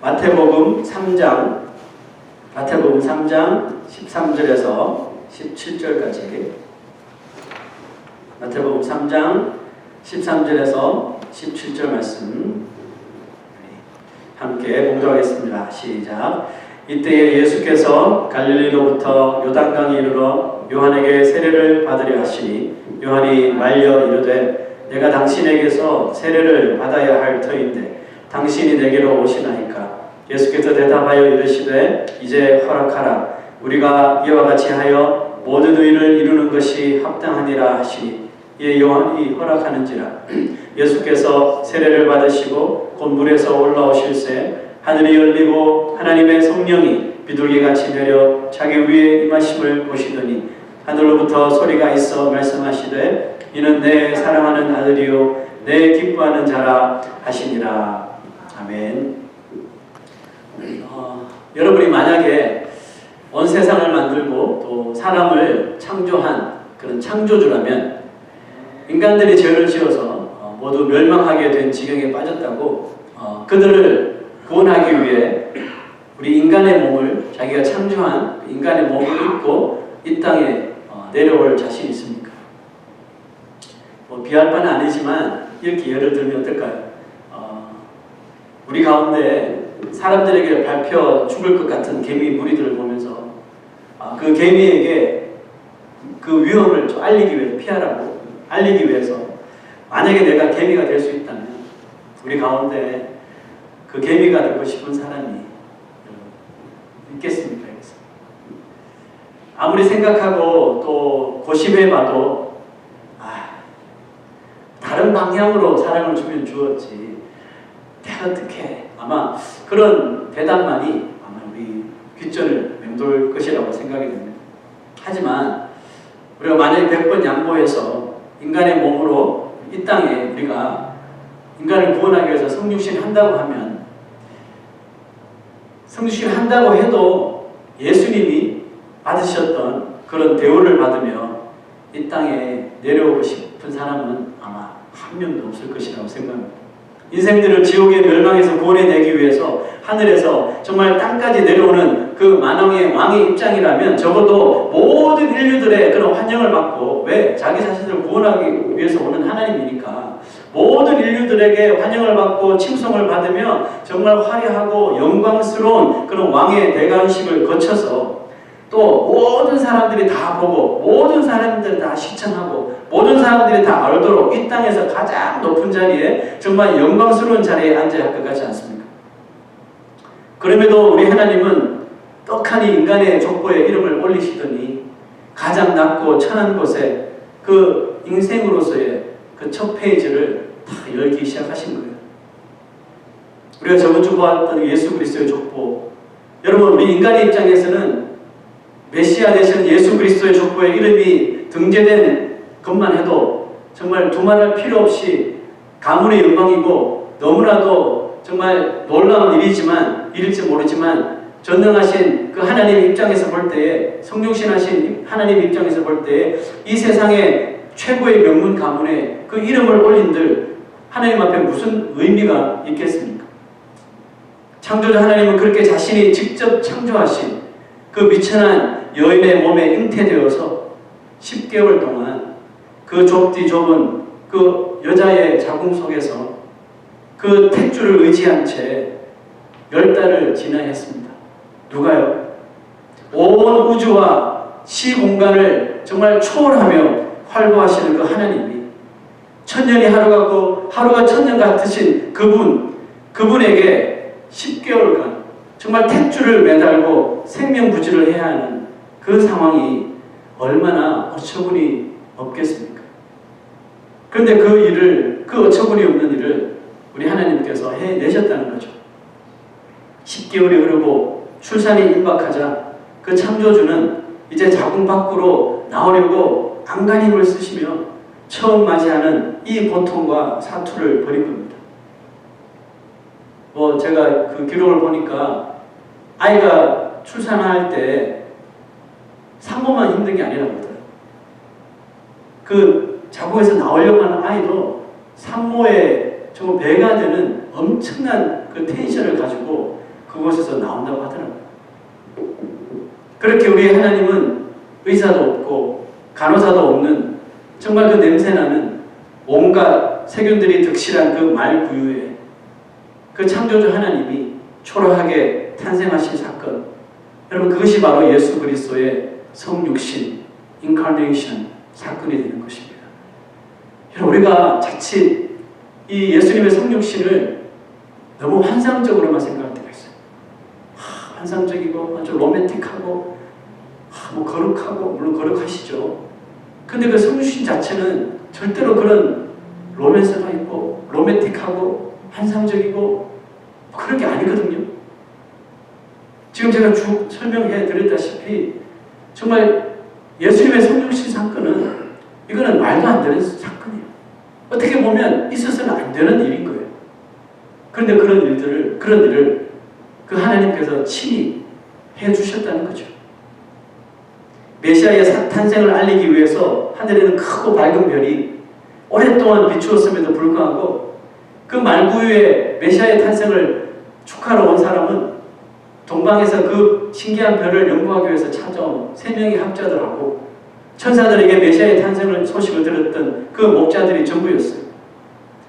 마태복음 3장 13절에서 17절까지 마태복음 3장 13절에서 17절 말씀 함께 봉독하겠습니다. 시작. 이때에 예수께서 갈릴리로부터 요단강에 이르러 요한에게 세례를 받으려 하시니 요한이 말려 이르되 내가 당신에게서 세례를 받아야 할 터인데 당신이 내게로 오시나이까. 예수께서 대답하여 이르시되 이제 허락하라. 우리가 이와 같이 하여 모든 의를 이루는 것이 합당하니라 하시니 이에 요한이 허락하는지라. 예수께서 세례를 받으시고 곧 물에서 올라오실새 하늘이 열리고 하나님의 성령이 비둘기같이 내려 자기 위에 임하심을 보시더니 하늘로부터 소리가 있어 말씀하시되 이는 내 사랑하는 아들이요 내 기뻐하는 자라 하시니라. 아멘. 여러분이 만약에 온 세상을 만들고 또 사람을 창조한 그런 창조주라면 인간들이 죄를 지어서 모두 멸망하게 된 지경에 빠졌다고 그들을 구원하기 위해 우리 인간의 몸을 자기가 창조한 인간의 몸을 입고 이 땅에 내려올 자신이 있습니까? 비할 바는 아니지만 이렇게 예를 들면 어떨까요? 우리 가운데 사람들에게 밟혀 죽을 것 같은 개미 무리들을 보면서 그 개미에게 그 위험을 좀 알리기 위해서 만약에 내가 개미가 될 수 있다면 우리 가운데 그 개미가 되고 싶은 사람이 있겠습니까? 아무리 생각하고 또 고심해봐도 다른 방향으로 사랑을 주면 주었지 내가 어떻게 아마 그런 대답만이 아마 우리 귓전을 맴돌 것이라고 생각이 됩니다. 하지만 우리가 만약에 100번 양보해서 인간의 몸으로 이 땅에 우리가 인간을 구원하기 위해서 성육신 한다고 하면 성육신 한다고 해도 예수님이 받으셨던 그런 대우를 받으며 이 땅에 내려오고 싶은 사람은 아마 한 명도 없을 것이라고 생각합니다. 인생들을 지옥의 멸망에서 구원해내기 위해서 하늘에서 정말 땅까지 내려오는 그 만왕의 왕의 입장이라면 적어도 모든 인류들의 그런 환영을 받고 왜? 자기 자신을 구원하기 위해서 오는 하나님이니까 모든 인류들에게 환영을 받고 칭송을 받으며 정말 화려하고 영광스러운 그런 왕의 대관식을 거쳐서 또 모든 사람들이 다 보고 모든 사람들이 다 시청하고 모든 사람들이 다 알도록 이 땅에서 가장 높은 자리에 정말 영광스러운 자리에 앉아야 할 것 같지 않습니까? 그럼에도 우리 하나님은 떡하니 인간의 족보에 이름을 올리시더니 가장 낮고 천한 곳에 그 인생으로서의 그 첫 페이지를 다 열기 시작하신 거예요. 우리가 저번 주 보았던 예수 그리스도의 족보, 여러분 우리 인간의 입장에서는 메시아 되시는 예수 그리스도의 족보에 이름이 등재된 것만 해도 정말 두말할 필요 없이 가문의 영광이고 너무나도 정말 놀라운 일일지 모르지만 전능하신 그 하나님 입장에서 볼 때에 성육신하신 하나님 입장에서 볼 때에 이 세상의 최고의 명문 가문에 그 이름을 올린들 하나님 앞에 무슨 의미가 있겠습니까? 창조자 하나님은 그렇게 자신이 직접 창조하신 그 미천한 여인의 몸에 잉태되어서 10개월 동안 그 좁디 좁은 그 여자의 자궁 속에서 그 탯줄을 의지한 채 10달을 지나했습니다. 누가요? 온 우주와 시공간을 정말 초월하며 활보하시는 그 하나님이 천년이 하루 같고 하루가 천년 같으신 그분에게 10개월간 정말 탯줄을 매달고 생명부지를 해야 하는 그 상황이 얼마나 어처구니 없겠습니까? 그런데 그 어처구니 없는 일을 우리 하나님께서 해내셨다는 거죠. 10개월이 흐르고 출산이 임박하자 그 창조주는 이제 자궁 밖으로 나오려고 안간 힘을 쓰시며 처음 맞이하는 이 고통과 사투를 벌인 겁니다. 제가 그 기록을 보니까 아이가 출산할 때 산모만 힘든 게 아니라고 하더라고요. 그 자궁에서 나오려고 하는 아이도 산모의 정말 배가 되는 엄청난 그 텐션을 가지고 그곳에서 나온다고 하더라고요. 그렇게 우리 하나님은 의사도 없고 간호사도 없는 정말 그 냄새나는 온갖 세균들이 득실한 그 말구유에 그 창조주 하나님이 초라하게 탄생하신 사건, 여러분 그것이 바로 예수 그리스도의 성육신, 인카네이션 사건이 되는 것입니다. 여러분 우리가 자칫 이 예수님의 성육신을 너무 환상적으로만 생각할 때가 있어요. 환상적이고 아주 로맨틱하고 뭐 거룩하고, 물론 거룩하시죠. 근데 그 성육신 자체는 절대로 그런 로맨스가 있고 로맨틱하고 환상적이고 그런 게 아니거든요. 지금 제가 쭉 설명해 드렸다시피 정말 예수님의 성육신 사건은 이거는 말도 안 되는 사건이에요. 어떻게 보면 있어서는 안 되는 일인 거예요. 그런데 그런 일을 그 하나님께서 친히 해 주셨다는 거죠. 메시아의 탄생을 알리기 위해서 하늘에는 크고 밝은 별이 오랫동안 비추었음에도 불구하고 그 말구유에 메시아의 탄생을 축하러 온 사람은 동방에서 그 신기한 별을 연구하기 위해서 찾아온 3명의 학자들하고 천사들에게 메시아의 탄생을 소식을 들었던 그 목자들이 전부였어요.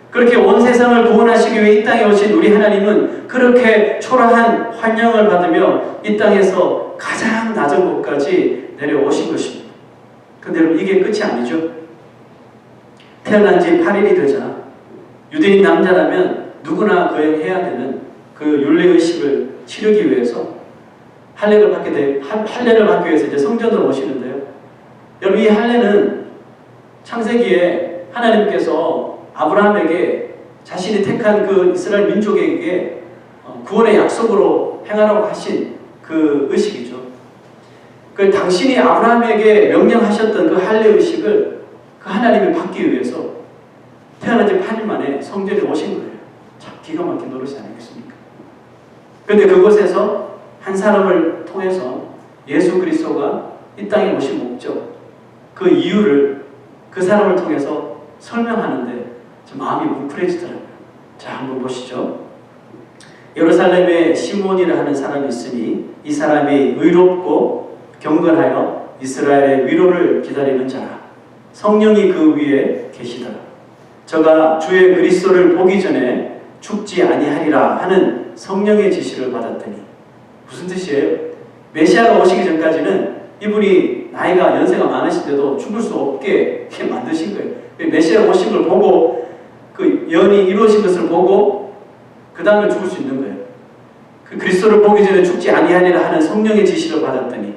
그렇게 온 세상을 구원하시기 위해 이 땅에 오신 우리 하나님은 그렇게 초라한 환영을 받으며 이 땅에서 가장 낮은 곳까지 내려오신 것입니다. 그런데 이게 끝이 아니죠. 태어난 지 8일이 되자 유대인 남자라면 누구나 거행해야 되는 그 율례의식을 치르기 위해서 할례를 받기 위해서 이제 성전으로 오시는데요. 여러분 이 할례는 창세기에 하나님께서 아브라함에게 자신이 택한 그 이스라엘 민족에게 구원의 약속으로 행하라고 하신 그 의식이죠. 그 당신이 아브라함에게 명령하셨던 그 할례 의식을 그 하나님이 받기 위해서 태어난 지 8일 만에 성전에 오신 거예요. 참 기가 막힌 노릇이 아니겠습니까? 그런데 그곳에서 한 사람을 통해서 예수 그리스도가 이 땅에 오신 목적, 그 이유를 그 사람을 통해서 설명하는데 좀 마음이 뭉클해지더라고요. 자, 한번 보시죠. 예루살렘에 시몬이라 하는 사람이 있으니 이 사람이 의롭고 경건하여 이스라엘의 위로를 기다리는 자라. 성령이 그 위에 계시더라. 저가 주의 그리스도를 보기 전에 죽지 아니하리라 하는 성령의 지시를 받았더니, 무슨 뜻이에요? 메시아가 오시기 전까지는 이분이 나이가 연세가 많으신데도 죽을 수 없게 이렇게 만드신 거예요. 메시아가 오신 걸 보고 그 예언이 이루어진 것을 보고 그 다음에 죽을 수 있는 거예요. 그 그리스도를 보기 전에 죽지 아니하리라 하는 성령의 지시를 받았더니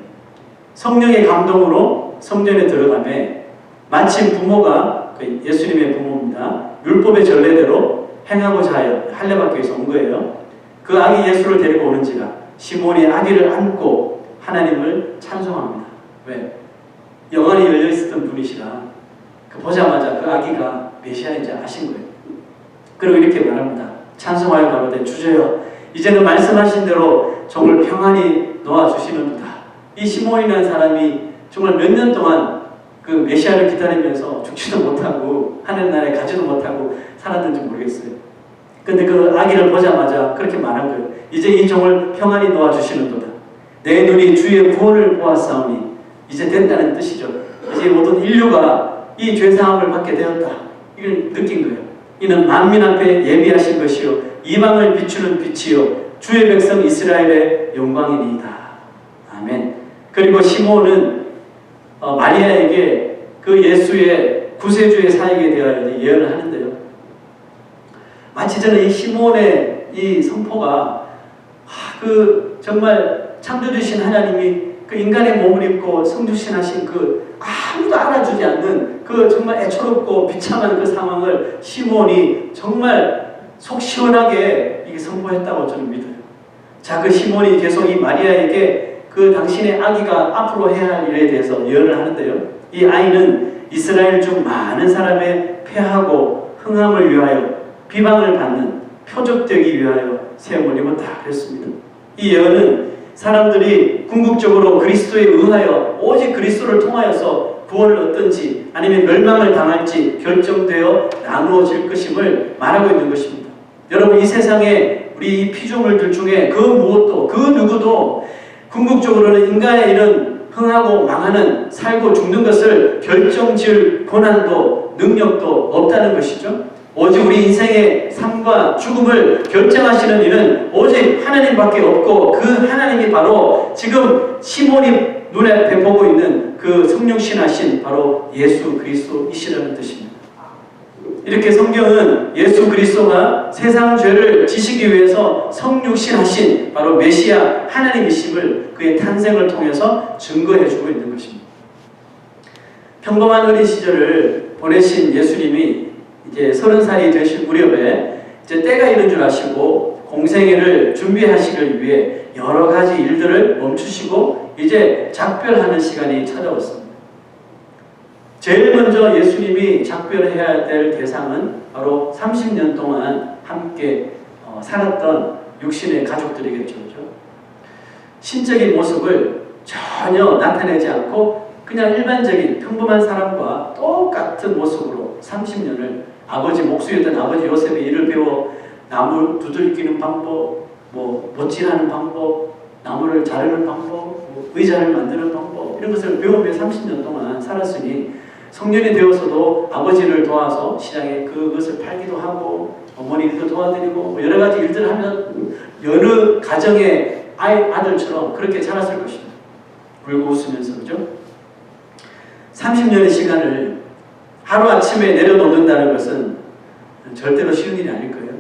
성령의 감동으로 성전에 들어가매 마침 부모가 그 예수님의 부모입니다. 율법의 전례대로 행하고자 하여 할례받기 위해서 온 거예요. 그 아기 예수를 데리고 오는지라 시몬이 아기를 안고 하나님을 찬송합니다. 왜? 영안이 열려있었던 분이시라 그 보자마자 그 아기가 메시아인지 아신 거예요. 그리고 이렇게 말합니다. 찬송하여 가로되 주저여 이제는 말씀하신 대로 종을 평안히 놓아주시는도다. 이 시몬이라는 사람이 정말 몇 년 동안 그 메시아를 기다리면서 죽지도 못하고 하늘나라에 가지도 못하고 살았는지 모르겠어요. 근데 그 아기를 보자마자 그렇게 말한 거예요. 이제 이 종을 평안히 놓아주시는도다. 내 눈이 주의 구원을 보았사오니 이제 된다는 뜻이죠. 이제 모든 인류가 이 죄사함을 받게 되었다. 이걸 느낀 거예요. 이는 만민 앞에 예비하신 것이요 이방을 비추는 빛이요 주의 백성 이스라엘의 영광이니이다. 아멘. 그리고 시몬은 마리아에게 그 예수의 구세주의 사역에 대하여 예언을 하는데요. 마치 저는 이 시몬의 이 선포가 그 정말 창조주신 하나님이 그 인간의 몸을 입고 성육신하신 그 아무도 알아주지 않는 그 정말 애처롭고 비참한 그 상황을 시몬이 정말 속 시원하게 이게 선포했다고 저는 믿어요. 자, 그 시몬이 계속 이 마리아에게 그 당신의 아기가 앞으로 해야 할 일에 대해서 예언을 하는데요. 이 아이는 이스라엘 중 많은 사람의 폐하고 흥함을 위하여 비방을 받는 표적되기 위하여 세움을 입었다 그랬습니다. 이 예언은 사람들이 궁극적으로 그리스도에 의하여 오직 그리스도를 통하여서 구원을 얻든지 아니면 멸망을 당할지 결정되어 나누어질 것임을 말하고 있는 것입니다. 여러분 이 세상에 우리 이 피조물들 중에 그 무엇도 그 누구도 궁극적으로는 인간의 이런 흥하고 망하는 살고 죽는 것을 결정지을 권한도 능력도 없다는 것이죠. 오직 우리 인생의 삶과 죽음을 결정하시는 이는 오직 하나님밖에 없고 그 하나님이 바로 지금 시몬이 눈에 보고 있는 그 성육신하신 바로 예수 그리스도이시라는 뜻입니다. 이렇게 성경은 예수 그리스도가 세상 죄를 지시기 위해서 성육신하신 바로 메시아 하나님이심을 그의 탄생을 통해서 증거해주고 있는 것입니다. 평범한 어린 시절을 보내신 예수님이 이제 30살이 되실 무렵에 이제 때가 이른 줄 아시고 공생애를 준비하시기 위해 여러 가지 일들을 멈추시고 이제 작별하는 시간이 찾아왔습니다. 제일 먼저 예수님이 작별해야 될 대상은 바로 30년 동안 함께 살았던 육신의 가족들이겠죠. 신적인 모습을 전혀 나타내지 않고 그냥 일반적인 평범한 사람과 똑같은 모습으로 30년을 아버지 목수였던 아버지 요셉의 일을 배워 나무 두들기는 방법, 못질하는 방법, 나무를 자르는 방법, 의자를 만드는 방법 이런 것을 배우며 30년 동안 살았으니 성년이 되어서도 아버지를 도와서 시장에 그것을 팔기도 하고 어머니 일도 도와드리고 여러 가지 일들을 하면 여러 가정의 아들처럼 그렇게 자랐을 것입니다. 울고 웃으면서 그죠? 30년의 시간을 하루아침에 내려놓는다는 것은 절대로 쉬운 일이 아닐 거예요.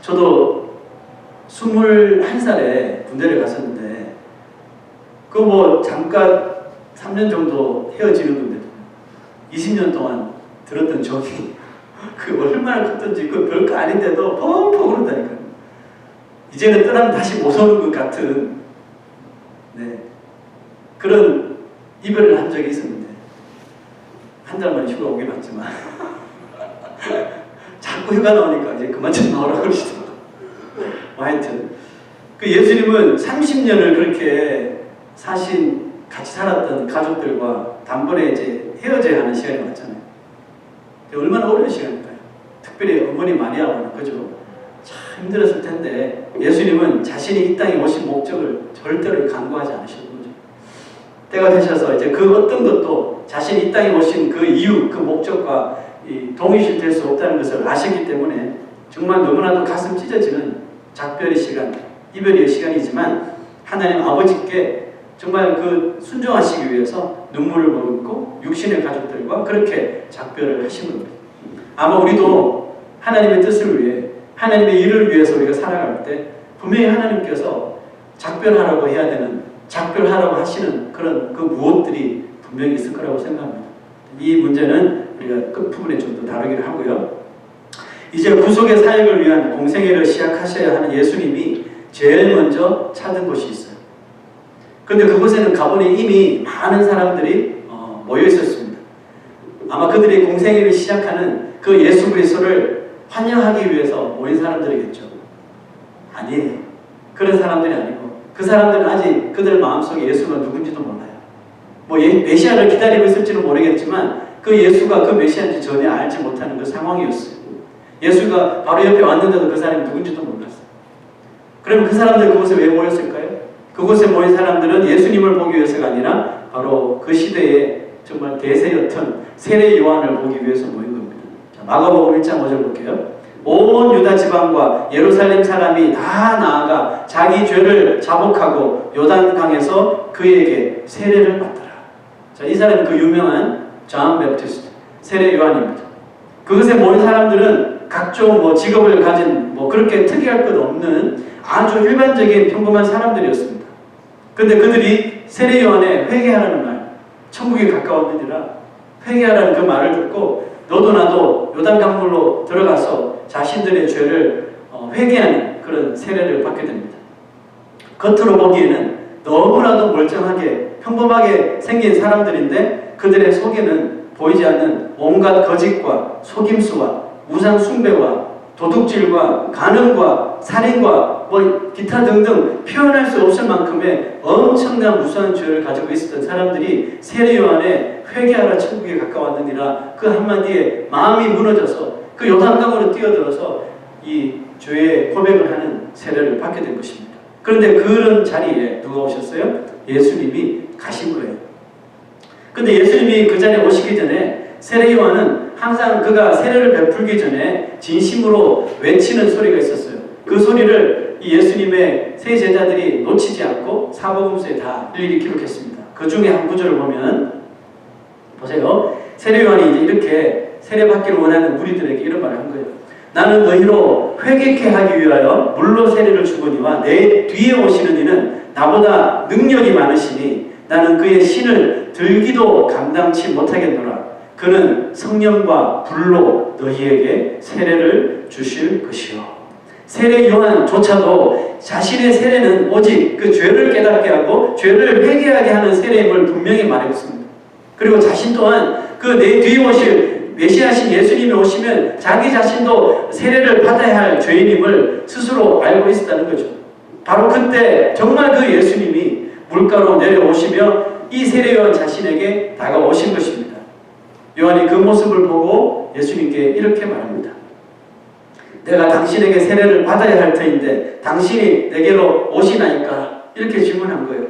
저도 21살에 군대를 갔었는데 잠깐 3년 정도 헤어지는 건데 20년 동안 들었던 정이 얼마나 컸던지 별거 아닌데도 펑펑 울었다니까요. 이제는 떠나면 다시 못 오는 것 같은 그런 이별을 한 적이 있었는데 한 달 만에 휴가 오긴 왔지만 자꾸 휴가 나오니까 이제 그만 좀 나오라고 그러시더라고요. 하여튼 예수님은 30년을 그렇게 같이 살았던 가족들과 단번에 이제 헤어져야 하는 시간이 왔잖아요. 얼마나 어려운 시간일까요? 특별히 어머니 마리아와는 그죠? 참 힘들었을 텐데 예수님은 자신이 이 땅에 오신 목적을 절대로 간과하지 않으셨던 거죠. 때가 되셔서 이제 그 어떤 것도 자신이 이 땅에 오신 그 이유, 그 목적과 동일시될 수 없다는 것을 아셨기 때문에 정말 너무나도 가슴 찢어지는 작별의 시간, 이별의 시간이지만 하나님 아버지께 정말 순종하시기 위해서 눈물을 머금고 육신의 가족들과 그렇게 작별을 하신 겁니다. 아마 우리도 하나님의 뜻을 위해 하나님의 일을 위해서 우리가 살아갈 때 분명히 하나님께서 작별하라고 해야 되는 작별하라고 하시는 그런 무엇들이 분명히 있을 거라고 생각합니다. 이 문제는 우리가 끝부분에 좀 더 다루기를 하고요. 이제 구속의 사역을 위한 공생애를 시작하셔야 하는 예수님이 제일 먼저 찾은 곳이 있어요. 그런데 그곳에는 가보니 이미 많은 사람들이 모여 있었습니다. 아마 그들이 공생애를 시작하는 그 예수 그리스도를 환영하기 위해서 모인 사람들이겠죠. 아니에요. 그런 사람들이 아니고 그 사람들은 아직 그들 마음속에 예수가 누군지도 몰라요. 메시아를 기다리고 있을지는 모르겠지만 그 예수가 그 메시아인지 전혀 알지 못하는 그 상황이었어요. 예수가 바로 옆에 왔는데도 그 사람이 누군지도 몰랐어요. 그러면 그 사람들 그곳에 왜 모였을까요? 그곳에 모인 사람들은 예수님을 보기 위해서가 아니라 바로 그 시대에 정말 대세였던 세례 요한을 보기 위해서 모인 겁니다. 자, 마가복음 1장 5절 볼게요. 온 유다 지방과 예루살렘 사람이 다 나아가 자기 죄를 자복하고 요단강에서 그에게 세례를 받더라. 자, 이 사람은 그 유명한 존 베프티스트, 세례 요한입니다. 그것에 모인 사람들은 각종 직업을 가진 그렇게 특이할 것 없는 아주 일반적인 평범한 사람들이었습니다. 그런데 그들이 세례 요한의 회개하라는 말, 천국이 가까웠느니라 회개하라는 그 말을 듣고 너도 나도 요단 강물로 들어가서 자신들의 죄를 회개하는 그런 세례를 받게 됩니다. 겉으로 보기에는 너무나도 멀쩡하게 평범하게 생긴 사람들인데 그들의 속에는 보이지 않는 온갖 거짓과 속임수와 우상 숭배와 도둑질과 간음과 살인과 기타 등등 표현할 수 없을 만큼의 엄청난 무수한 죄를 가지고 있었던 사람들이 세례 요한의 회개하라 천국에 가까웠느니라 그 한마디에 마음이 무너져서 그 요단강으로 뛰어들어서 이 죄의 고백을 하는 세례를 받게 된 것입니다. 그런데 그런 자리에 누가 오셨어요? 예수님이 가신 거예요. 근데 예수님이 그 자리에 오시기 전에 세례 요한은 항상 그가 세례를 베풀기 전에 진심으로 외치는 소리가 있었어요. 그 소리를 이 예수님의 세 제자들이 놓치지 않고 사복음서에 다 일일이 기록했습니다. 그 중에 한 구절을 보면 보세요. 세례 요한이 이제 이렇게 세례받기를 원하는 무리들에게 이런 말을 한 거예요. 나는 너희로 회개케 하기 위하여 물로 세례를 주거니와 내 뒤에 오시는 이는 나보다 능력이 많으시니 나는 그의 신을 들기도 감당치 못하겠노라. 그는 성령과 불로 너희에게 세례를 주실 것이요. 세례 요한조차도 자신의 세례는 오직 그 죄를 깨닫게 하고 죄를 회개하게 하는 세례임을 분명히 말했습니다. 그리고 자신 또한 그 내 뒤에 오실 메시아신 예수님이 오시면 자기 자신도 세례를 받아야 할 죄인임을 스스로 알고 있었다는 거죠. 바로 그때 정말 그 예수님이 물가로 내려오시며 이 세례 요한 자신에게 다가오신 것입니다. 요한이 그 모습을 보고 예수님께 이렇게 말합니다. 내가 당신에게 세례를 받아야 할 터인데 당신이 내게로 오시나이까? 이렇게 질문한 거예요.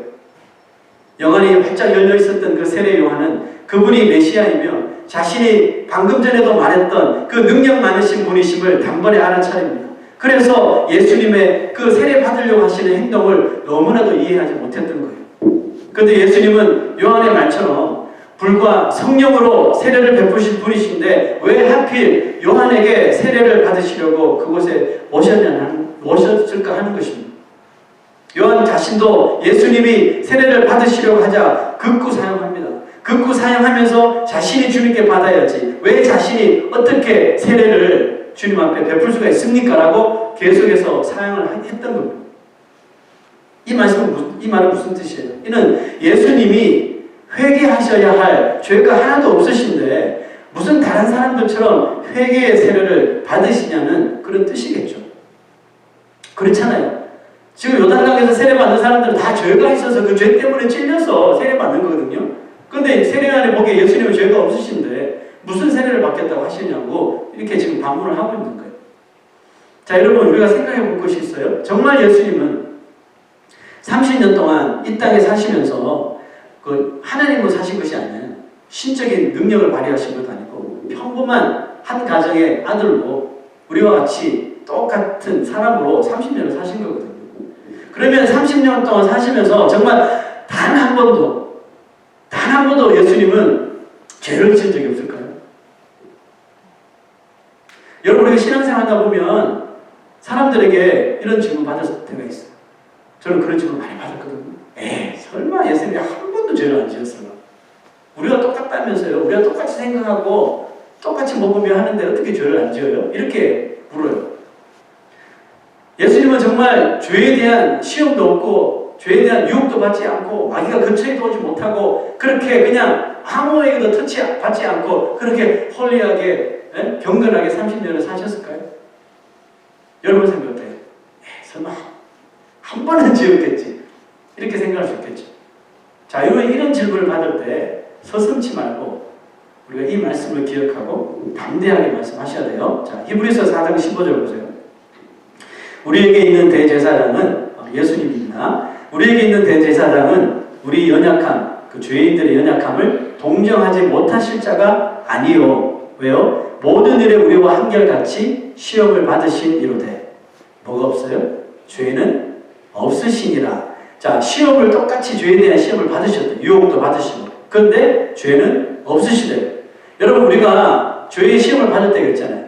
영안이 활짝 열려 있었던 그 세례 요한은 그분이 메시아이며 자신이 방금 전에도 말했던 그 능력 많으신 분이심을 단번에 알아차립니다. 그래서 예수님의 그 세례 받으려고 하시는 행동을 너무나도 이해하지 못했던 거예요. 그런데 예수님은 요한의 말처럼 불과 성령으로 세례를 베푸실 분이신데 왜 하필 요한에게 세례를 받으시려고 그곳에 오셨을까 하는 것입니다. 요한 자신도 예수님이 세례를 받으시려고 하자 극구 사용합니다. 극구 사용하면서 자신이 주님께 받아야지 왜 자신이 어떻게 세례를 주님 앞에 베풀 수가 있습니까? 라고 계속해서 사용을 했던 겁니다. 이 말은 무슨 뜻이에요? 이는 예수님이 회개하셔야 할 죄가 하나도 없으신데 무슨 다른 사람들처럼 회개의 세례를 받으시냐는 그런 뜻이겠죠. 그렇잖아요. 지금 요단강에서 세례받는 사람들은 다 죄가 있어서 그 죄 때문에 찔려서 세례받는 거거든요. 그런데 세례안에 보기에 예수님은 죄가 없으신데 무슨 세례를 받겠다고 하시냐고 이렇게 지금 반문을 하고 있는 거예요. 자, 여러분 우리가 생각해 볼 것이 있어요. 정말 예수님은 30년 동안 이 땅에 사시면서 그 하나님으로 사신 것이 아니에요. 신적인 능력을 발휘하신 것도 아니고 평범한 한 가정의 아들로 우리와 같이 똑같은 사람으로 30년을 사신 거거든요. 그러면 30년 동안 사시면서 정말 단 한 번도 예수님은 죄를 지은 적이 없을까요? 여러분 우리가 신앙생활 하다 보면 사람들에게 이런 질문 받을 때가 있어요. 저는 그런 질문 많이 받았거든요. 설마 예수님이 한 번도 죄를 안 지었어요? 우리가 똑같다면서요. 우리가 똑같이 생각하고 똑같이 먹으며 하는데 어떻게 죄를 안 지어요? 이렇게 물어요. 예수님은 정말 죄에 대한 시험도 없고 죄에 대한 유혹도 받지 않고 마귀가 근처에도 오지 못하고 그렇게 그냥 아무에게도 터치받지 않고 그렇게 홀리하게 경건하게 30년을 사셨을까요? 여러분 생각 어때요? 설마 한 번은 지었겠지 이렇게 생각할 수 있겠죠. 자, 이런 질문을 받을 때 서슴지 말고 우리가 이 말씀을 기억하고 담대하게 말씀하셔야 돼요. 자, 히브리서 4장 15절 보세요. 우리에게 있는 대제사장은 예수님입니다. 우리에게 있는 대제사장은 우리 연약함, 그 죄인들의 연약함을 동정하지 못하실 자가 아니요. 왜요? 모든 일에 우리와 한결같이 시험을 받으신 이로되 뭐가 없어요? 죄는 없으시니라. 자, 시험을 똑같이 죄에 대한 시험을 받으셨대. 유혹도 받으시고. 그런데 죄는 없으시대요. 여러분 우리가 죄의 시험을 받을 때가 있잖아요.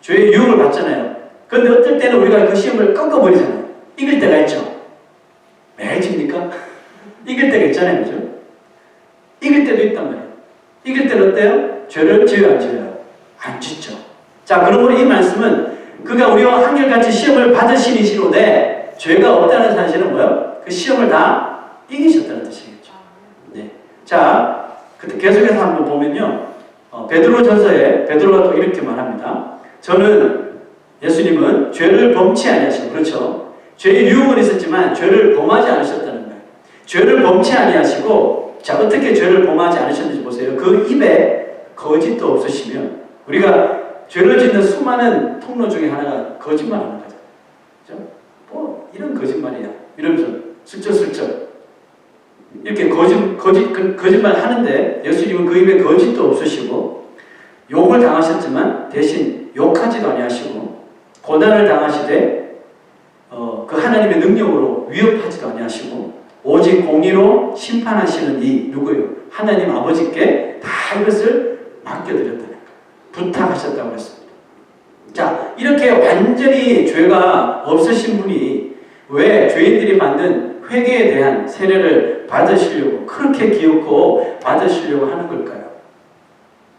죄의 유혹을 받잖아요. 그런데 어떨 때는 우리가 그 시험을 꺾어버리잖아요. 이길 때가 있죠. 매일 집니까? 이길 때가 있잖아요. 그죠? 이길 때도 있단 말이에요. 이길 때는 어때요? 죄를 지어요, 안 지어요? 안 짓죠. 자, 그러므로 이 말씀은 그가 우리와 한결같이 시험을 받으시니시로되 죄가 없다는 사실은 뭐예요? 그 시험을 다 이기셨다는 뜻이겠죠. 네. 자, 그때 계속해서 한번 보면요. 베드로전서에 베드로가 또 이렇게 말합니다. 저는 예수님은 죄를 범치 아니하시고 그렇죠. 죄의 유혹은 있었지만 죄를 범하지 않으셨다는 거예요. 죄를 범치 아니하시고 자, 어떻게 죄를 범하지 않으셨는지 보세요. 그 입에 거짓도 없으시며 우리가 죄를 짓는 수많은 통로 중에 하나가 거짓말하는 거죠. 그죠? 뭐 이런 거짓말이야. 이러면서 슬쩍슬쩍 이렇게 거짓말 하는데 예수님은 그 입에 거짓도 없으시고 욕을 당하셨지만 대신 욕하지도 아니하시고 고난을 당하시되 그 하나님의 능력으로 위협하지도 아니하시고 오직 공의로 심판하시는 이 누구요? 하나님 아버지께 다 이것을 맡겨드렸다는 거예요. 부탁하셨다고 했습니다. 자, 이렇게 완전히 죄가 없으신 분이 왜 죄인들이 받는 회개에 대한 세례를 받으시려고 그렇게 기엽고 받으시려고 하는 걸까요?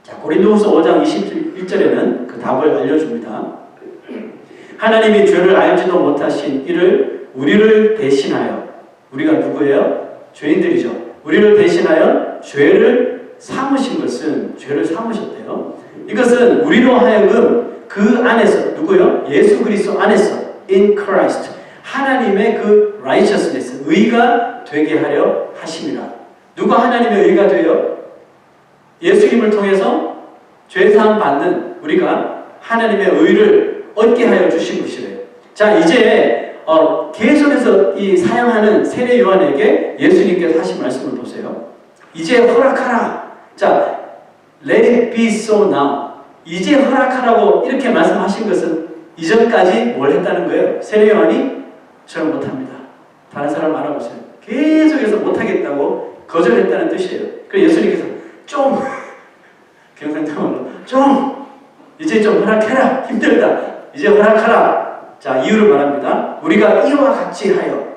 자, 고린도후서 5장 21절에는 그 답을 알려줍니다. 하나님이 죄를 알지도 못하신 이를 우리를 대신하여, 우리가 누구예요? 죄인들이죠. 우리를 대신하여 죄를 삼으신 것은, 죄를 삼으셨대요. 이것은 우리로 하여금 그 안에서, 누구요? 예수 그리스도 안에서, in Christ, 하나님의 그 righteousness, 의가 되게 하려 하심이라. 누가 하나님의 의가 돼요? 예수님을 통해서 죄사함 받는 우리가 하나님의 의를 얻게 하여 주신 것이래요. 자, 이제 계속해서 이 사용하는 세례 요한에게 예수님께서 하신 말씀을 보세요. 이제 허락하라. 자, let it be so now. 이제 허락하라고 이렇게 말씀하신 것은 이전까지 뭘 했다는 거예요? 세례 요한이 저는 못합니다. 다른 사람 알아보세요. 계속해서 못하겠다고 거절했다는 뜻이에요. 그래서 예수님께서 좀 경상도말로 좀 이제 좀 허락해라. 힘들다. 이제 허락하라. 자, 이유를 말합니다. 우리가 이와 같이 하여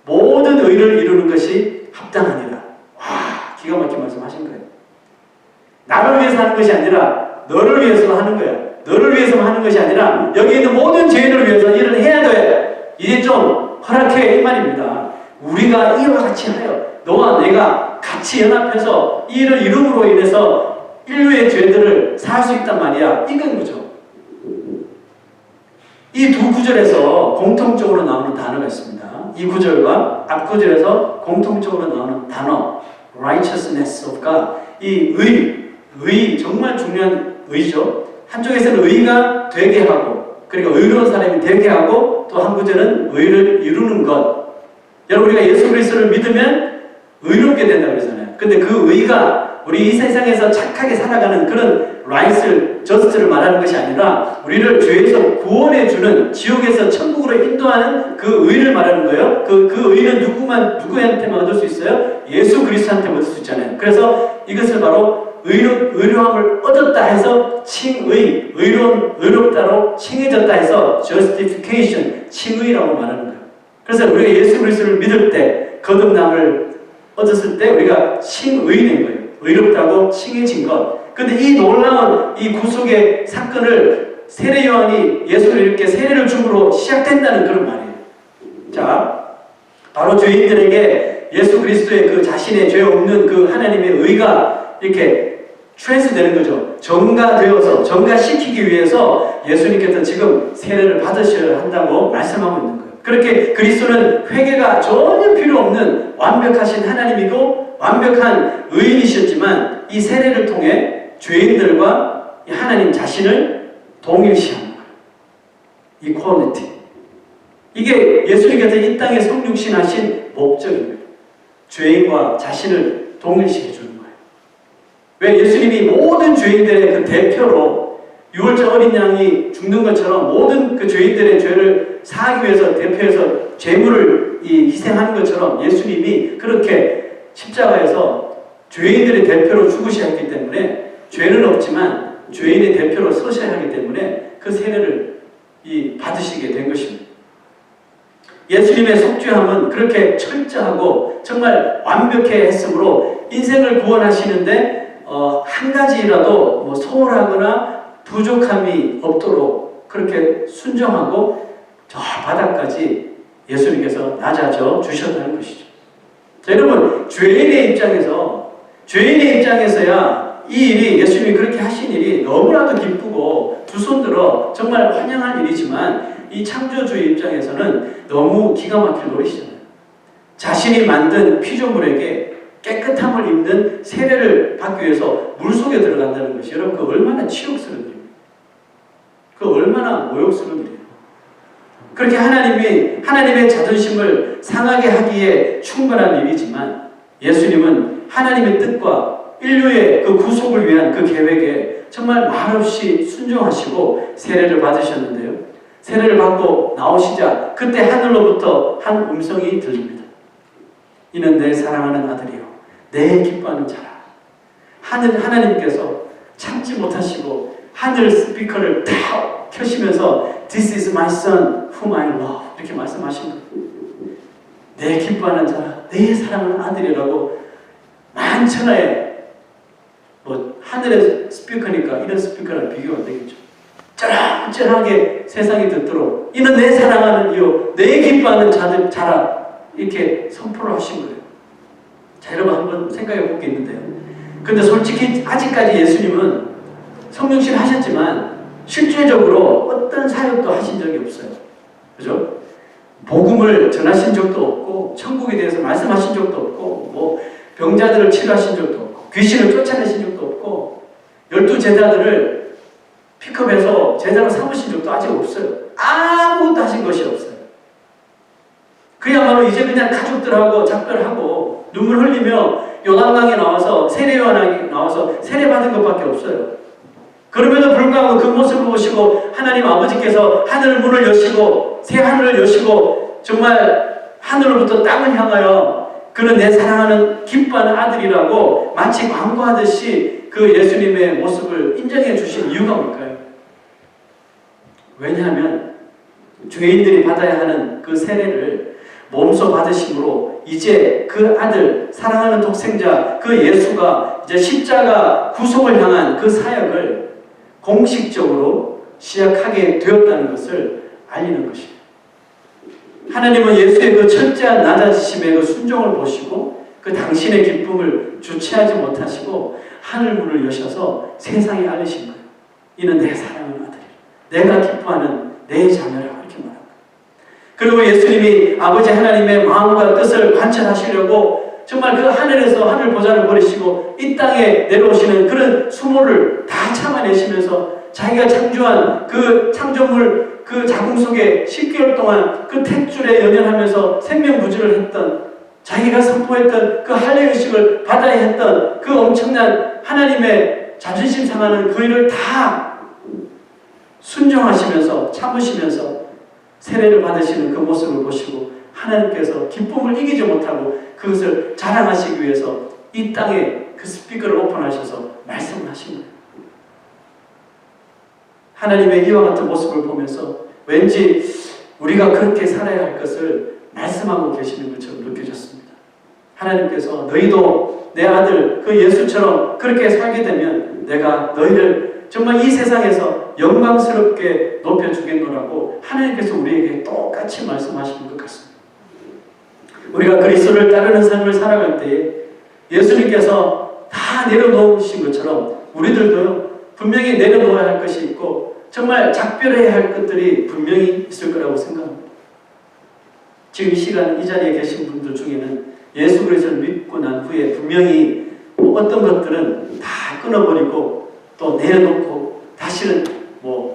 모든 의를 이루는 것이 합당하니라. 와, 기가 막힌 말씀하신 거예요. 나를 위해서 하는 것이 아니라 너를 위해서 하는 거야. 너를 위해서만 하는 것이 아니라 여기 있는 모든 죄인을 위해서 일을 해야 돼. 이제 좀 허락해 이 말입니다. 우리가 이와 같이 하여 너와 내가 같이 연합해서 이 일을 이룸으로 인해서 인류의 죄들을 살 수 있단 말이야. 이건 거죠. 이 두 구절에서 공통적으로 나오는 단어가 있습니다. 이 구절과 앞 구절에서 공통적으로 나오는 단어 righteousness of God. 이 의 정말 중요한 의죠. 한쪽에서는 의가 되게 하고 그러니까 의로운 사람이 되게 하고 또 한 구절은 의를 이루는 것. 여러분 우리가 예수 그리스도를 믿으면 의롭게 된다고 그러잖아요. 근데 그 의가 우리 이 세상에서 착하게 살아가는 그런 right을, just를 말하는 것이 아니라 우리를 죄에서 구원해주는 지옥에서 천국으로 인도하는 그 의를 말하는 거예요. 그 의는 누구한테만 얻을 수 있어요? 예수 그리스도한테 얻을 수 있잖아요. 그래서 이것을 바로 의로함을 얻었다 해서 칭의, 의롭다로 칭해졌다 해서 justification, 칭의라고 말하는 거예요. 그래서 우리가 예수 그리스도를 믿을 때, 거듭남을 얻었을 때 우리가 칭의된 거예요. 의롭다고 칭해진 것. 근데 이 놀라운 이 구속의 사건을 세례 요한이 예수를 이렇게 세례를 줌으로 시작된다는 그런 말이에요. 자, 바로 죄인들에게 예수 그리스도의 그 자신의 죄 없는 그 하나님의 의가 이렇게 트랜스되는 거죠. 정가되어서 정가시키기 위해서 예수님께서 지금 세례를 받으셔야 한다고 말씀하고 있는 거예요. 그렇게 그리스도는 회개가 전혀 필요 없는 완벽하신 하나님이고 완벽한 의인이셨지만 이 세례를 통해 죄인들과 하나님 자신을 동일시하는 거예요. 이퀄리티. 이게 예수님께서 이 땅에 성육신하신 목적입니다. 죄인과 자신을 동일시해 주는 거예요. 왜 예수님이 모든 죄인들의 그 대표로 유월절 어린 양이 죽는 것처럼 모든 그 죄인들의 죄를 사하기 위해서 대표해서 죄물을 희생하는 것처럼 예수님이 그렇게 십자가에서 죄인들의 대표로 죽으셔야 했기 때문에 죄는 없지만 죄인의 대표로 서셔야 하기 때문에 그 세례를 받으시게 된 것입니다. 예수님의 속죄함은 그렇게 철저하고 정말 완벽해 했으므로 인생을 구원하시는데 한 가지라도 뭐 소홀하거나 부족함이 없도록 그렇게 순종하고 저 바닥까지 예수님께서 낮아져 주셨다는 것이죠. 자, 여러분 죄인의 입장에서야 이 일이 예수님이 그렇게 하신 일이 너무나도 기쁘고 두 손 들어 정말 환영한 일이지만 이 창조주의 입장에서는 너무 기가 막힐 노릇이잖아요. 자신이 만든 피조물에게 깨끗함을 입는 세례를 받기 위해서 물속에 들어간다는 것이 여러분 그 얼마나 치욕스러운 일입니까? 그 얼마나 모욕스러운 일이에요. 그렇게 하나님의 자존심을 상하게 하기에 충분한 일이지만 예수님은 하나님의 뜻과 인류의 그 구속을 위한 그 계획에 정말 말없이 순종하시고 세례를 받으셨는데요. 세례를 받고 나오시자 그때 하늘로부터 한 음성이 들립니다. 이는 내 사랑하는 아들이요 내 기뻐하는 자라. 하나님께서 참지 못하시고 하늘 스피커를 다 켜시면서 This is my son whom I love 이렇게 말씀하신 거예요. 내 기뻐하는 자라, 내 사랑하는 아들이라고 만천하에 하늘의 스피커니까 이런 스피커랑 비교가 되겠죠. 쩌렁쩌렁하게 세상이 듣도록 이는 내 사랑하는 이요 내 기뻐하는 자라 이렇게 선포를 하신 거예요. 자, 여러분 한번 생각해 볼 게 있는데요. 근데 솔직히 아직까지 예수님은 성령신 하셨지만 실질적으로 어떤 사역도 하신 적이 없어요. 그죠? 복음을 전하신 적도 없고 천국에 대해서 말씀하신 적도 없고 병자들을 치료하신 적도 없고 귀신을 쫓아내신 적도 없고 12제자들을 픽업해서 제자로 삼으신 적도 아직 없어요. 아무것도 하신 것이 없어요. 그야말로 이제 그냥 가족들하고 작별하고 눈물 흘리며 요단강에 나와서 세례요한에 나와서 세례받은 것밖에 없어요. 그럼에도 불구하고 그 모습을 보시고 하나님 아버지께서 하늘 문을 여시고 새 하늘을 여시고 정말 하늘로부터 땅을 향하여 그는 내 사랑하는 기뻐하는 아들이라고 마치 광고하듯이 그 예수님의 모습을 인정해 주신 이유가 뭘까요? 왜냐하면 죄인들이 받아야 하는 그 세례를 몸소 받으심으로 이제 그 아들 사랑하는 독생자 그 예수가 이제 십자가 구속을 향한 그 사역을 공식적으로 시작하게 되었다는 것을 알리는 것입니다. 하나님은 예수의 그 철저한 낮아지심의 그 순종을 보시고 그 당신의 기쁨을 주체하지 못하시고 하늘문을 여셔서 세상에 알리신 거예요. 이는 내 사랑하는 아들이라. 내가 기뻐하는 내 자녀라 이렇게 말합니다. 그리고 예수님이 아버지 하나님의 마음과 뜻을 관찰하시려고 정말 그 하늘에서 하늘 보좌를 버리시고 이 땅에 내려오시는 그런 수모를 다 참아내시면서 자기가 창조한 그 창조물 그 자궁 속에 10개월 동안 그 탯줄에 연연하면서 생명부지를 했던 자기가 선포했던 그 할례의식을 받아야 했던 그 엄청난 하나님의 자존심 상하는 그 일을 다 순종하시면서 참으시면서 세례를 받으시는 그 모습을 보시고 하나님께서 기쁨을 이기지 못하고 그것을 자랑하시기 위해서 이 땅에 그 스피커를 오픈하셔서 말씀을 하신 거예요. 하나님의 이와 같은 모습을 보면서 왠지 우리가 그렇게 살아야 할 것을 말씀하고 계시는 것처럼 느껴졌습니다. 하나님께서 너희도 내 아들 그 예수처럼 그렇게 살게 되면 내가 너희를 정말 이 세상에서 영광스럽게 높여주겠노라고 하나님께서 우리에게 똑같이 말씀하시는 것 같습니다. 우리가 그리스도를 따르는 삶을 살아갈 때에 예수님께서 다 내려놓으신 것처럼 우리들도 분명히 내려놓아야 할 것이 있고 정말 작별해야 할 것들이 분명히 있을 거라고 생각합니다. 지금 이 시간 이 자리에 계신 분들 중에는 예수 그리스도를 믿고 난 후에 분명히 어떤 것들은 다 끊어버리고 또 내려놓고 다시는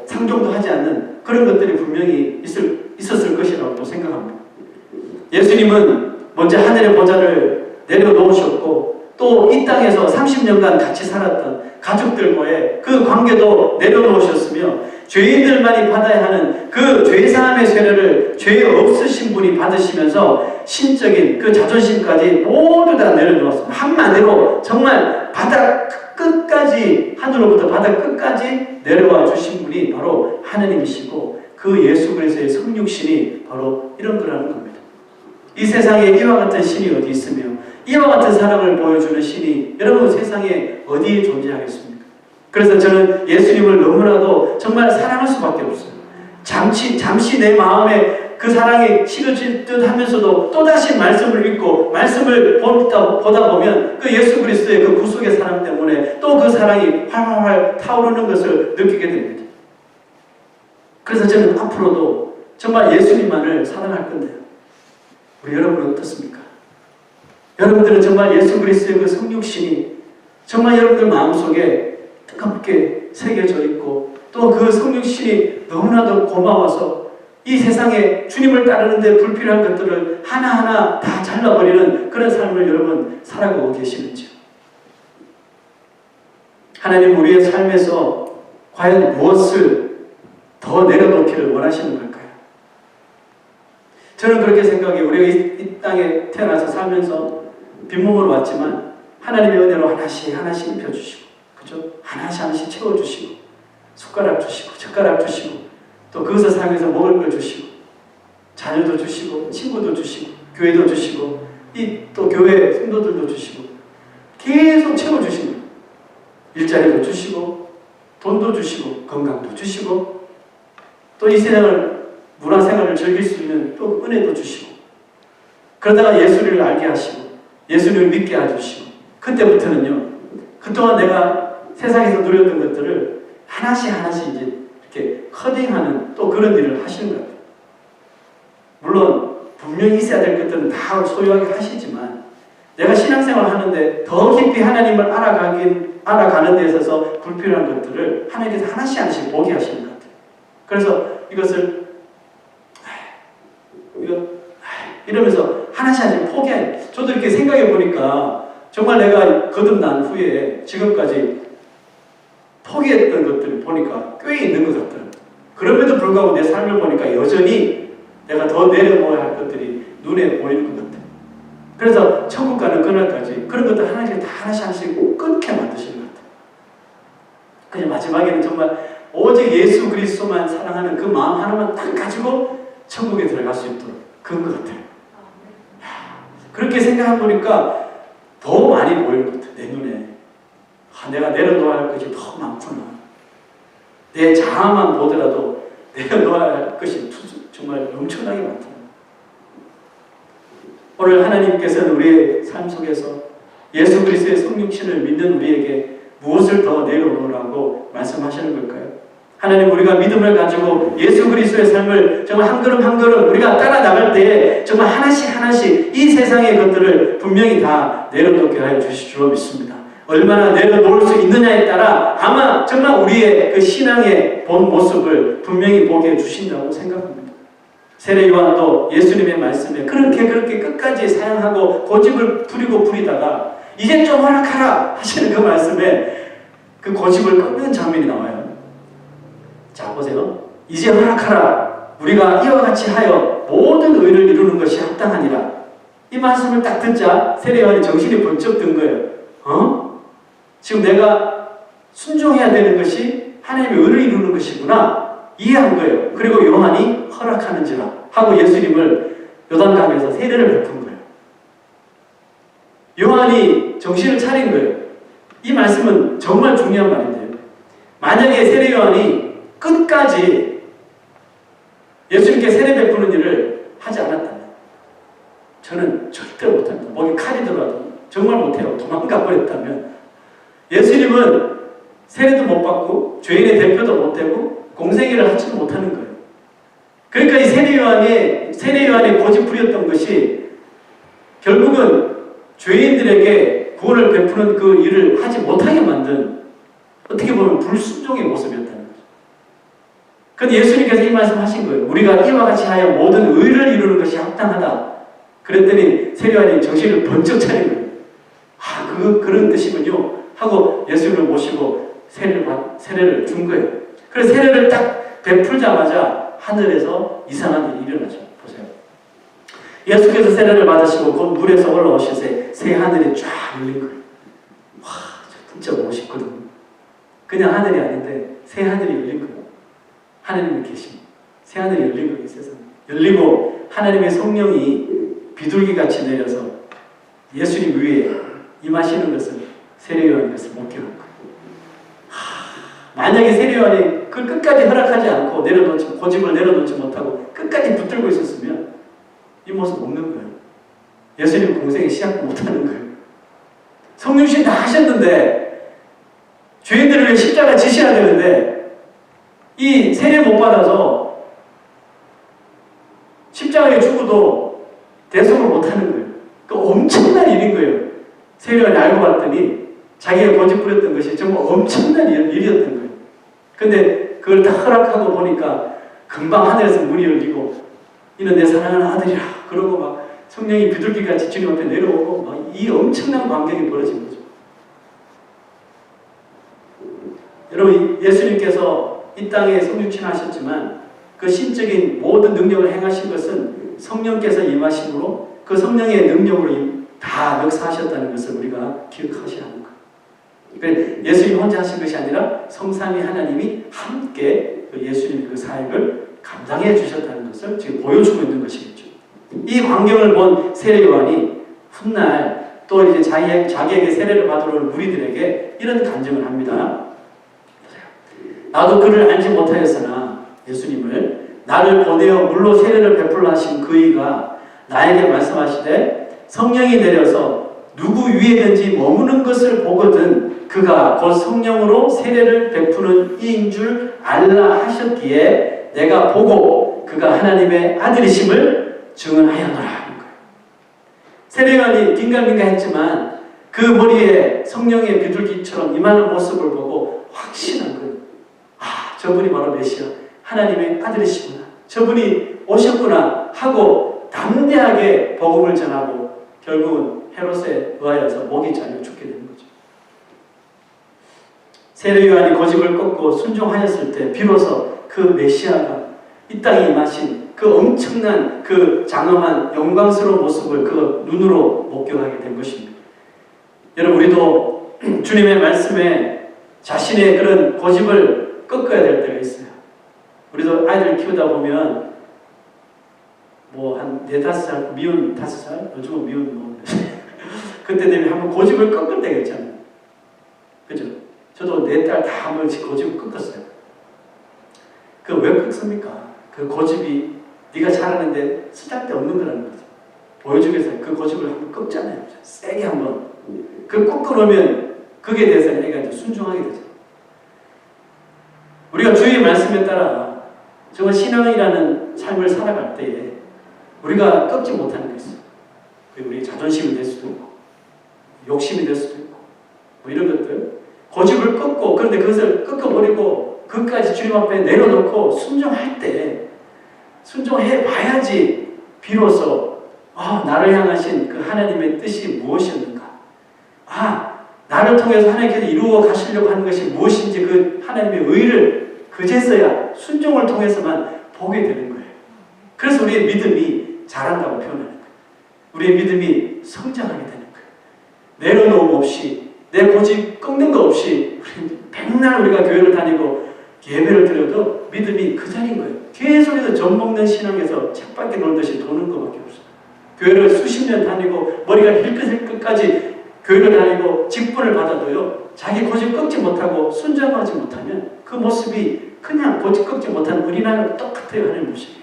상종도 하지 않는 그런 것들이 분명히 있었을 것이라고 또 생각합니다. 예수님은 먼저 하늘의 보좌를 내려놓으셨고 또 이 땅에서 30년간 같이 살았던 가족들과의 그 관계도 내려놓으셨으며 죄인들만이 받아야 하는 그 죄사함의 세례를 죄 없으신 분이 받으시면서 신적인 그 자존심까지 모두 다 내려놓았습니다. 한마디로 정말 바닥 끝까지 하늘로부터 바닥 끝까지 내려와 주신 분이 바로 하나님이시고 그 예수 그리스도의 성육신이 바로 이런 거라는 겁니다. 이 세상에 이와 같은 신이 어디 있으며 이와 같은 사랑을 보여주는 신이 여러분 세상에 어디에 존재하겠습니까? 그래서 저는 예수님을 너무나도 정말 사랑할 수밖에 없어요. 잠시 내 마음에 그 사랑이 식어질 듯 하면서도 또다시 말씀을 읽고 말씀을 보다 보면 그 예수 그리스도의 그 구속의 사랑 때문에 또 그 사랑이 활활활 타오르는 것을 느끼게 됩니다. 그래서 저는 앞으로도 정말 예수님만을 사랑할 건데요. 우리 여러분은 어떻습니까? 여러분들은 정말 예수 그리스도의 그 성육신이 정말 여러분들 마음속에 뜨겁게 새겨져 있고 또 그 성령신이 너무나도 고마워서 이 세상에 주님을 따르는데 불필요한 것들을 하나하나 다 잘라버리는 그런 삶을 여러분 살아가고 계시는지요? 하나님 우리의 삶에서 과연 무엇을 더 내려놓기를 원하시는 걸까요? 저는 그렇게 생각해요. 우리가 이 땅에 태어나서 살면서 빈몸으로 왔지만 하나님의 은혜로 하나씩 하나씩 입혀주시고, 그죠? 하나씩 채워주시고, 숟가락 주시고, 젓가락 주시고, 또 그것을 사용해서 먹을 걸 주시고, 자녀도 주시고, 친구도 주시고, 교회도 주시고, 또 교회 성도들도 주시고, 계속 채워주시는 거예요. 일자리도 주시고, 돈도 주시고, 건강도 주시고, 또 이 세상을, 문화생활을 즐길 수 있는 또 은혜도 주시고, 그러다가 예수를 알게 하시고, 예수님을 믿게 해주시고, 그때부터는요, 그동안 내가 세상에서 누렸던 것들을 하나씩 이제 이렇게 커딩하는 또 그런 일을 하시는 것 같아요. 물론 분명히 있어야 될 것들은 다 소유하게 하시지만 내가 신앙생활을 하는데 더 깊이 하나님을 알아가는 데 있어서 불필요한 것들을 하나님께서 하나씩 보게 하시는 것 같아요. 그래서 이것을 이러면서 하나씩 포기해요. 저도 이렇게 생각해 보니까 정말 내가 거듭난 후에 지금까지 포기했던 것들을 보니까 꽤 있는 것 같더라고요. 그럼에도 불구하고 내 삶을 보니까 여전히 내가 더 내려놓아야 할 것들이 눈에 보이는 것 같아요. 그래서 천국 가는 그날까지 그런 것들 하나씩 끊게 만드시는 것 같아요. 그냥 마지막에는 정말 오직 예수 그리스도만 사랑하는 그 마음 하나만 딱 가지고 천국에 들어갈 수 있도록 그런 것 같아요. 그렇게 생각해보니까 더 많이 보이는 것 같아요. 내 눈에. 내가 내려놓아야 할 것이 더 많구나. 내 자아만 보더라도 내려놓아야 할 것이 정말 엄청나게 많다. 오늘 하나님께서는 우리의 삶 속에서 예수 그리스도의 성육신을 믿는 우리에게 무엇을 더 내려놓으라고 말씀하시는 걸까요? 하나님, 우리가 믿음을 가지고 예수 그리스도의 삶을 정말 한 걸음 한 걸음 우리가 따라 나갈 때에 정말 하나씩 이 세상의 것들을 분명히 다 내려놓게 하여 주실 줄로 믿습니다. 얼마나 내려놓을 수 있느냐에 따라 아마 정말 우리의 그 신앙의 본 모습을 분명히 보게 해주신다고 생각합니다. 세례 요한도 예수님의 말씀에 그렇게 끝까지 사용하고 고집을 부리다가 이제 좀 허락하라 하시는 그 말씀에 그 고집을 끊는 장면이 나와요. 자, 보세요. 이제 허락하라. 우리가 이와 같이 하여 모든 의를 이루는 것이 합당하니라. 이 말씀을 딱 듣자 세례 요한이 정신이 번쩍 든 거예요. 지금 내가 순종해야 되는 것이 하나님의 의를 이루는 것이구나 이해한 거예요. 그리고 요한이 허락하는지라 하고 예수님을 요단강에서 세례를 베푼 거예요. 요한이 정신을 차린 거예요. 이 말씀은 정말 중요한 말인데요. 만약에 세례 요한이 끝까지 예수님께 세례 베푸는 일을 하지 않았다면 저는 절대 못합니다. 목에 칼이 들어와도 정말 못해요. 도망가 버렸다면 예수님은 세례도 못 받고 죄인의 대표도 못 되고 공생애를 하지도 못하는 거예요. 그러니까 이 세례 요한의 고집 부렸던 것이 결국은 죄인들에게 구원을 베푸는 그 일을 하지 못하게 만든 어떻게 보면 불순종의 모습이었다는 거죠. 그런데 예수님께서 이 말씀하신 거예요. 우리가 이와 같이 하여 모든 의를 이루는 것이 합당하다. 그랬더니 세례 요한이 정신을 번쩍 차린 거예요. 그런 뜻이군요. 하고 예수님을 모시고 세례를 준 거예요. 그래서 세례를 딱 베풀자마자 하늘에서 이상한 일이 일어나죠. 보세요. 예수께서 세례를 받으시고 곧 물에서 올라오시세 새 하늘이 쫙 열린 거예요. 와, 진짜 멋있거든요. 그냥 하늘이 아닌데 새 하늘이 열린 거예요. 하나님이 계십니다. 새 하늘이 열린 거예요. 세상에. 열리고 하나님의 성령이 비둘기같이 내려서 예수님 위에 임하시는 것을 세례 요한이 것을 목격한 거예요. 만약에 세례 요한이 그걸 끝까지 허락하지 않고 고집을 내려놓지 못하고 끝까지 붙들고 있었으면 이 모습 없는 거예요. 예수님 공생에 시작도 못하는 거예요. 성육신 다 하셨는데 죄인들을 위해 십자가 지셔야 되는데 이 세례 못 받아서 십자가에 죽어도 대속을 못하는 거예요. 그 엄청난 일인 거예요. 세례 요한이 알고 봤더니 자기가 고집 부렸던 것이 정말 엄청난 일이었던 거예요. 근데 그걸 다 허락하고 보니까 금방 하늘에서 문이 열리고 이는 내 사랑하는 아들이라 그러고 막 성령이 비둘기같이 주님 앞에 내려오고 막 이 엄청난 광경이 벌어진 거죠. 여러분, 예수님께서 이 땅에 성육신하셨지만 그 신적인 모든 능력을 행하신 것은 성령께서 임하심으로 그 성령의 능력으로 다 역사하셨다는 것을 우리가 기억하셔야 하는 거예요. 예수님 혼자 하신 것이 아니라 성삼위 하나님이 함께 예수님의 그 사역을 감당해 주셨다는 것을 지금 보여주고 있는 것이겠죠. 이 광경을 본 세례요한이 훗날 또 이제 자기에게 세례를 받으러 올 무리들에게 이런 간증을 합니다. 나도 그를 알지 못하였으나 예수님을 나를 보내어 물로 세례를 베풀라 하신 그이가 나에게 말씀하시되 성령이 내려서 누구 위에든지 머무는 것을 보거든 그가 곧 성령으로 세례를 베푸는 이인 줄 알라 하셨기에 내가 보고 그가 하나님의 아들이심을 증언하였노라 하는 거예요. 세례요한이 긴가민가했지만 그 머리에 성령의 비둘기처럼 임하는 모습을 보고 확신한 거예요. 아, 저분이 바로 메시아 하나님의 아들이시구나, 저분이 오셨구나 하고 담대하게 복음을 전하고 결국은 헤롯에 의하여서 목이 잘려 죽게 되는 거죠. 세례요한이 고집을 꺾고 순종하였을 때 비로소 그 메시아가 이 땅에 임하신 그 엄청난 그 장엄한 영광스러운 모습을 그 눈으로 목격하게 된 것입니다. 여러분, 우리도 주님의 말씀에 자신의 그런 고집을 꺾어야 될 때가 있어요. 우리도 아이들 키우다 보면 뭐 한 4-5살, 미운 5살, 요즘은 미운 뭐 그때 되면 한번 고집을 꺾을 때가 있잖아요. 그죠? 저도 4딸 다 한번 고집을 꺾었어요. 그 왜 꺾습니까? 그 고집이 네가 잘하는데 쓰잘데없는 거라는 거죠. 보여주기 위해서 그 고집을 한번 꺾잖아요. 세게 한번. 그 꺾어놓으면 그게 대해서 애가 이제 순종하게 되죠. 우리가 주의 말씀에 따라 정말 신앙이라는 삶을 살아갈 때에 우리가 꺾지 못하는 게 있어요. 우리 자존심이 될 수도 있고 욕심이 될 수도 있고 뭐 이런 것들 고집을 꺾고, 그런데 그것을 꺾어버리고 그것까지 주님 앞에 내려놓고 순종할 때 순종해 봐야지 비로소 나를 향하신 그 하나님의 뜻이 무엇이었는가, 나를 통해서 하나님께서 이루어 가시려고 하는 것이 무엇인지 그 하나님의 의를 그제서야 순종을 통해서만 보게 되는 거예요. 그래서 우리의 믿음이 자란다고 표현하는 거예요. 우리의 믿음이 성장하게 되는 거예요. 내려놓음 없이, 내 고집 꺾는 거 없이 맨날 우리가 교회를 다니고 예배를 드려도 믿음이 그 자리인 거예요. 계속해서 젖 먹는 신앙에서 책밖에 놀듯이 도는 것밖에 없어요. 교회를 수십 년 다니고 머리가 힐끗힐끗까지 교회를 다니고 직분을 받아도요, 자기 고집 꺾지 못하고 순종하지 못하면 그 모습이 그냥 고집 꺾지 못하는 어린아이랑 똑같아요. 하는 모습이에요.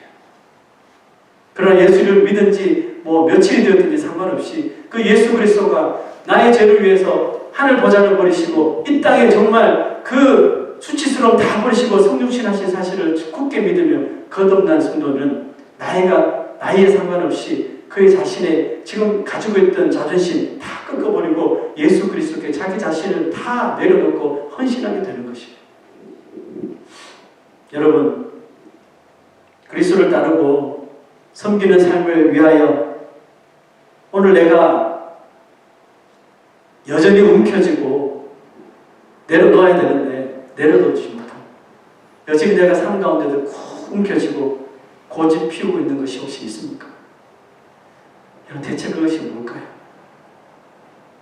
그러나 예수를 믿은 지 뭐 며칠이 되었든지 상관없이 그 예수 그리스도가 나의 죄를 위해서 하늘 보좌를 버리시고 이 땅에 정말 그 수치스러움 다 버리시고 성육신하신 사실을 굳게 믿으며 거듭난 성도는 나이에 상관없이 그의 자신의 지금 가지고 있던 자존심 다 꺾어버리고 예수 그리스도께 자기 자신을 다 내려놓고 헌신하게 되는 것이에요. 여러분, 그리스도를 따르고 섬기는 삶을 위하여 오늘 내가 여전히 움켜쥐고 내려놓아야 되는데 내려놓지 못하고 여전히 내가 삶 가운데도 쿡 움켜쥐고 고집 피우고 있는 것이 혹시 있습니까? 여러분, 대체 그것이 뭘까요?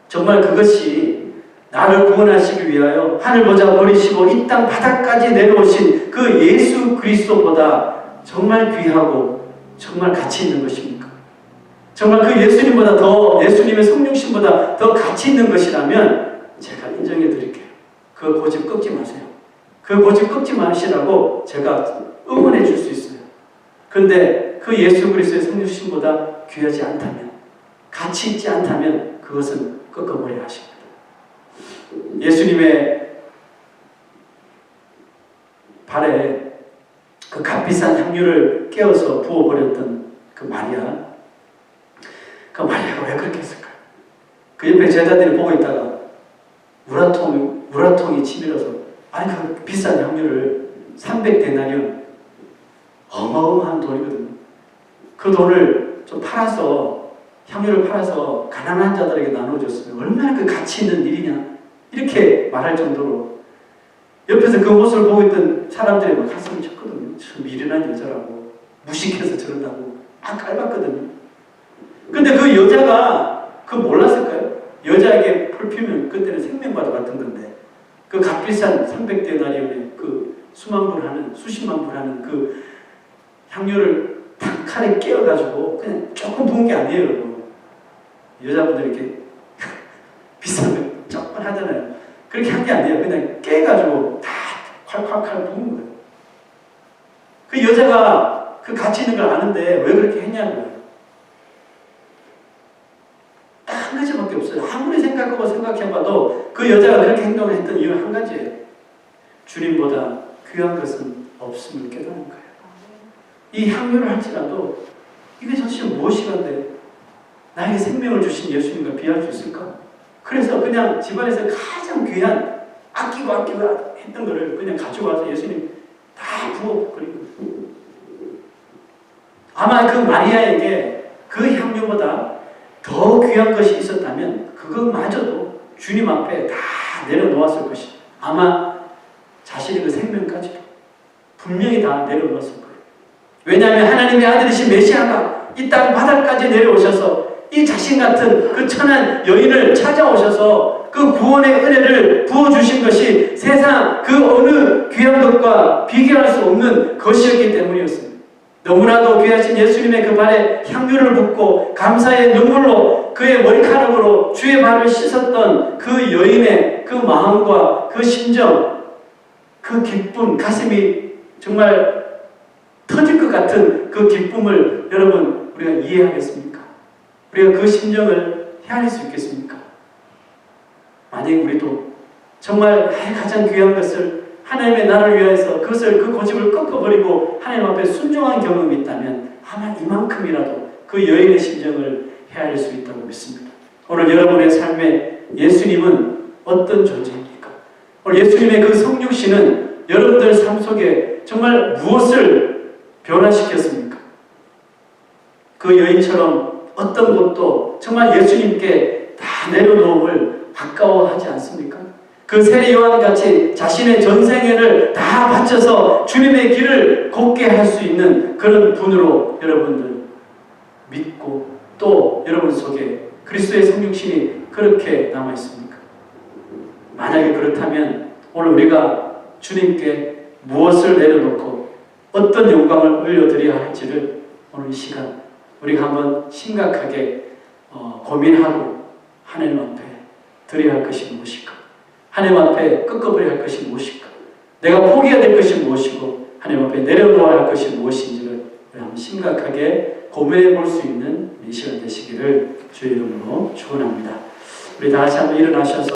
정말 그것이 나를 구원하시기 위하여 하늘 보좌 버리시고 이 땅 바닥까지 내려오신 그 예수 그리스도보다 정말 귀하고 정말 가치 있는 것입니까? 정말 그 예수님보다 더, 예수님의 성육신보다 더 가치 있는 것이라면 제가 인정해 드릴게요. 그 고집 꺾지 마세요. 그 고집 꺾지 마시라고 제가 응원해 줄 수 있어요. 그런데 그 예수 그리스도의 성육신보다 귀하지 않다면, 가치 있지 않다면 그것은 꺾어버려야 하십니다. 예수님의 발에 그 값비싼 향유를 깨어서 부어버렸던 그 마리아가 왜 그렇게 했을까요? 그 옆에 제자들이 보고 있다가 우라통이 치밀어서 그 비싼 향유를 300데나리온 어마어마한 돈이거든요. 그 돈을 좀 팔아서 향유를 팔아서 가난한 자들에게 나눠줬으면 얼마나 그 가치 있는 일이냐 이렇게 말할 정도로 옆에서 그 모습을 보고 있던 사람들이 막 가슴을 쳤거든요. 저 미련한 여자라고 무식해서 저런다고 막 깔봤거든요. 근데 그 여자가 그거 몰랐을까요? 여자에게 펄피면 그때는 생명과도 같은 건데 그 값비싼 300데나리온의 그 수만 불 하는 수십만 불 하는 그 향유를 탁 칼에 깨어가지고 그냥 조금 부은 게 아니에요, 여러분. 여자분들이 이렇게 비싼 거 조금 하잖아요. 그렇게 한 게 아니에요. 그냥 깨가지고 다 콸콸콸 부은 거예요. 그 여자가 그 가치 있는 걸 아는데 왜 그렇게 했냐고요. 딱 한 가지밖에 없어요. 아무리 생각해봐도 그 여자가 그렇게 행동을 했던 이유는 한 가지예요. 주님보다 귀한 것은 없음을 깨달은 거예요. 이 향유를 할지라도 이게 도대체 무엇이간데 나에게 생명을 주신 예수님과 비할 수 있을까? 그래서 그냥 집안에서 가장 귀한 아끼고 했던 거를 그냥 가지고 와서 예수님 다 부어버리고 아마 그 마리아에게 그 향유보다 더 귀한 것이 있었다면 그것마저도 주님 앞에 다 내려놓았을 것이 아마 자신의 그 생명까지도 분명히 다 내려놓았을 거예요. 왜냐하면 하나님의 아들이신 메시아가 이 땅 바닥까지 내려오셔서 이 자신 같은 그 천한 여인을 찾아오셔서 그 구원의 은혜를 부어주신 것이 세상 그 어느 귀한 것과 비교할 수 없는 것이었기 때문이었습니다. 너무나도 귀하신 예수님의 그 발에 향유를 붓고 감사의 눈물로 그의 머리카락으로 주의 발을 씻었던 그 여인의 그 마음과 그 심정, 그 기쁨, 가슴이 정말 터질 것 같은 그 기쁨을 여러분 우리가 이해하겠습니까? 우리가 그 심정을 헤아릴 수 있겠습니까? 만약에 우리도 정말 나의 가장 귀한 것을 하나님의 나라를 위해서 그것을 그 고집을 꺾어버리고 하나님 앞에 순종한 경험이 있다면 아마 이만큼이라도 그 여인의 심정을 헤아릴 수 있다고 믿습니다. 오늘 여러분의 삶에 예수님은 어떤 존재입니까? 오늘 예수님의 그 성육신은 여러분들 삶 속에 정말 무엇을 변화시켰습니까? 그 여인처럼 어떤 것도 정말 예수님께 다 내려놓음을 아까워하지 않습니까? 그 세례 요한같이 자신의 전생애를 다 바쳐서 주님의 길을 걷게 할 수 있는 그런 분으로 여러분들 믿고 또 여러분 속에 그리스도의 성육신이 그렇게 남아있습니까? 만약에 그렇다면 오늘 우리가 주님께 무엇을 내려놓고 어떤 영광을 올려드려야 할지를 오늘 이 시간 우리가 한번 심각하게 고민하고 하나님 앞에 드려야 할 것이 무엇일까? 하나님 앞에 꺾어버려야 할 것이 무엇일까? 내가 포기해야 될 것이 무엇이고 하나님 앞에 내려놓아야 할 것이 무엇인지를 한번 심각하게 고민해 볼 수 있는 이 시간 되시기를 주의 이름으로 축원합니다. 우리 다 같이 한번 일어나셔서